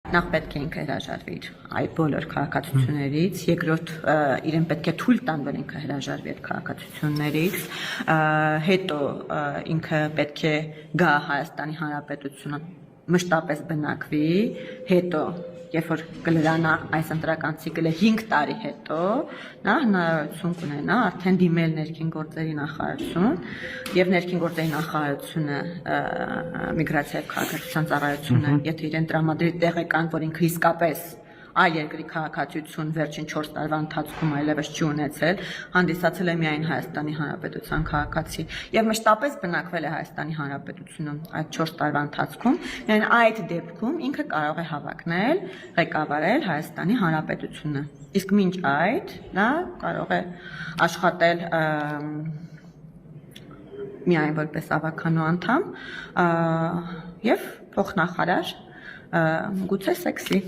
Նախ պետք է ինքը հրաժարվի իր այդ բոլոր քաղաքացիություններից, երկրորդ իրեն պետք է թույլ տան, որ ինքը հրաժարվի այդ քաղաքացիություններից, հետո ինքը պետք է գա Հայաստանի Հանրապետությունը մշտապես բնակվի, հետո երբ որ կլրանա այս ընտրական ցիկլը 5 տարի հետո, նա հնարավորություն կունենա արդեն դիմել ներքին գործերի նախարարություն եւ ներքին գործերի նախարարությունը միգրացիա եւ քաղաքացիության ծառայությունը, եթե իրեն տրամադրի տեղեկան, որ ինքը իսկապես այլ երկրի քաղաքացիություն վերջին 4 տարվա ընթացքում այլևս չի ունեցել, հանդիսացել է միայն Հայաստանի Հանրապետության քաղաքացի եւ մշտապես բնակվել է Հայաստանի Հանրապետությունում այդ 4 տարվա ընթացքում, միայն այդ դեպքում ինքը կարող է հավակնել, ղեկավարել Հայաստանի Հանրապետությունը։ Իսկ մինչ այդ նա կարող է աշխատել միայն որպես ավականու անդամ եւ փոխնախարար, գուցե սեքսի